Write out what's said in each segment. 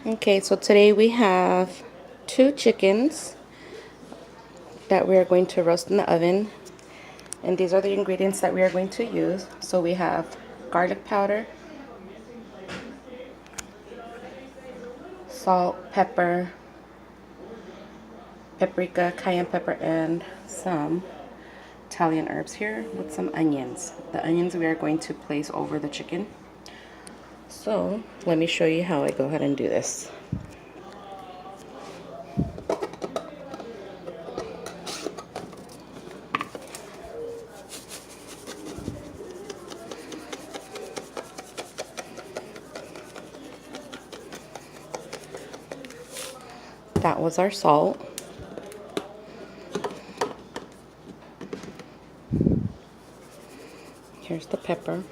Okay, so today we have 2 chickens that we are going to roast in the oven. And these are the ingredients that we are going to use. So we have garlic powder, salt, pepper, paprika, cayenne pepper, and some Italian herbs here with some onions. The onions we are going to place over the chicken. So let me show you how I go ahead and do this. That was our salt. Here's the pepper.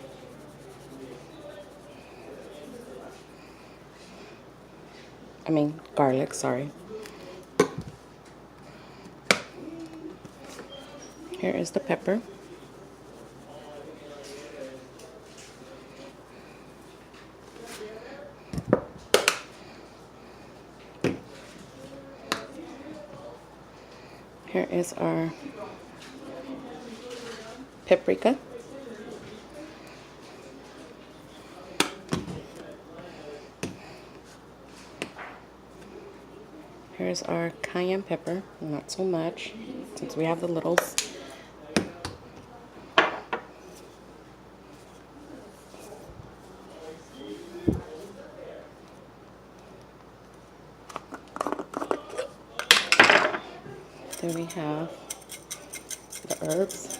Garlic, sorry. Here is the pepper. Here is our paprika. Here's our cayenne pepper, not so much, since we have the littles. Then we have the herbs.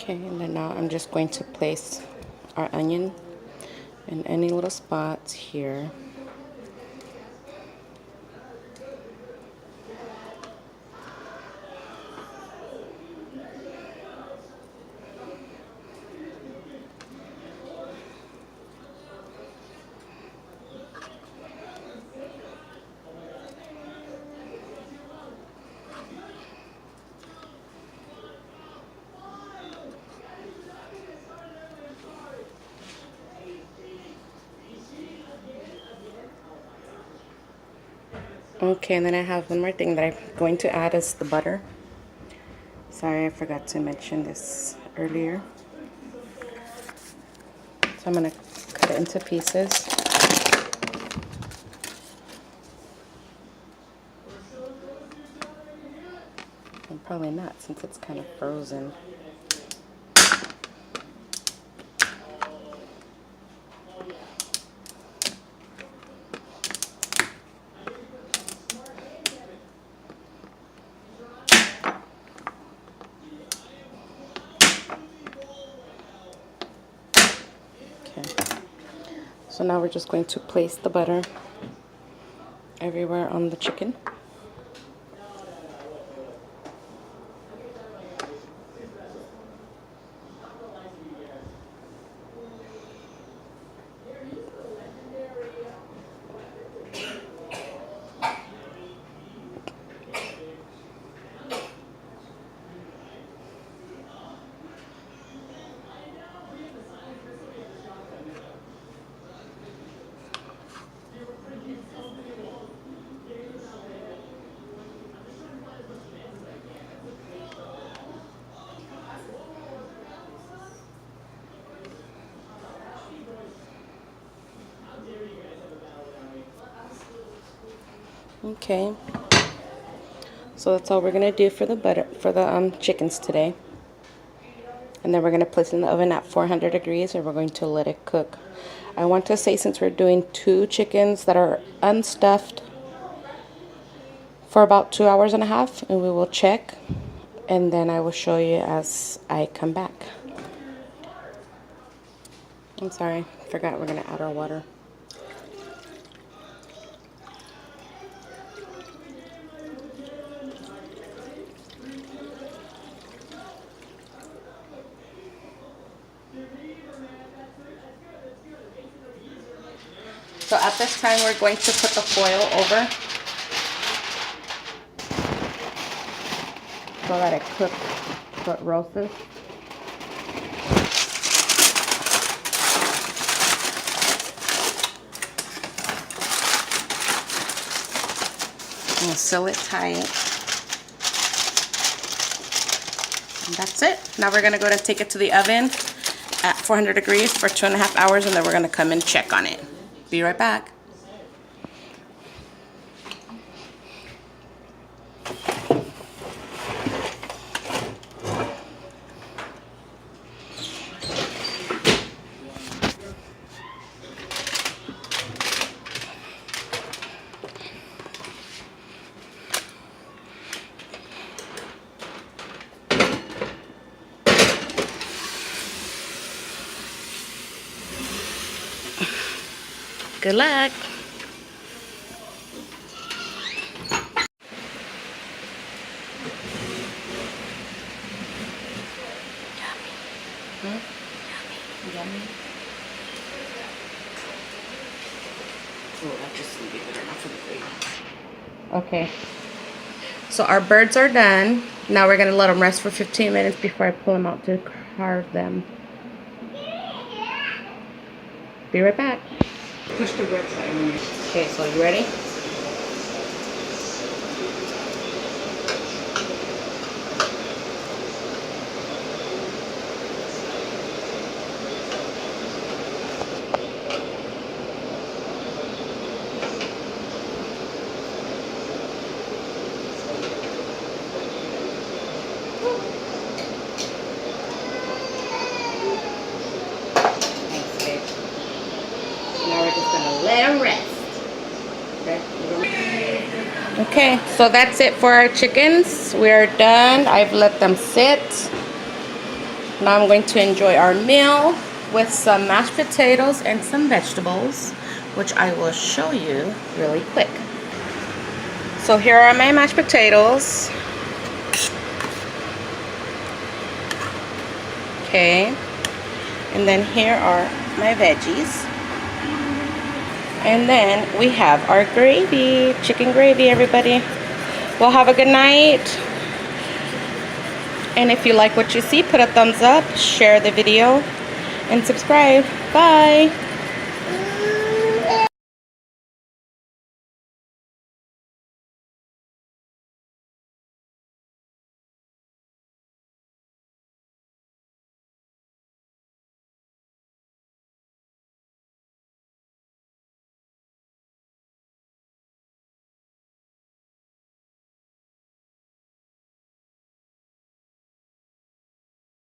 Okay, and then now I'm just going to place our onion in any little spots here. Okay, and then I have one more thing that I'm going to add is the butter. Sorry, I forgot to mention this earlier. So I'm going to cut it into pieces. Well, probably not, since it's kind of frozen. So now we're just going to place the butter everywhere on the chicken. Okay, so that's all we're gonna do for the chickens today. And then we're gonna place it in the oven at 400 degrees, and we're going to let it cook. I want to say, since we're doing 2 chickens that are unstuffed, for about 2.5 hours, and we will check, and then I will show you as I come back. I'm sorry, forgot we're gonna add our water. So at this time, we're going to put the foil over so that it cooks, so it roasts. We'll seal it tight. And that's it. Now we're gonna go and take it to the oven at 400 degrees for 2.5 hours, and then we're gonna come and check on it. Be right back. Good luck. Yummy. Yummy. Oh, that just didn't be good enough for the gravy. Okay. So our birds are done. Now we're gonna let them rest for 15 minutes before I pull them out to carve them. Be right back. Push the bread side. Okay, so you ready? Thanks, babe. Now we're just gonna let them rest. Okay, so that's it for our chickens. We are done. I've let them sit. Now I'm going to enjoy our meal with some mashed potatoes and some vegetables, which I will show you really quick. So here are my mashed potatoes. Okay, and then here are my veggies. And then we have our gravy, chicken gravy, everybody. Well, have a good night. And if you like what you see, put a thumbs up, share the video, and subscribe. Bye.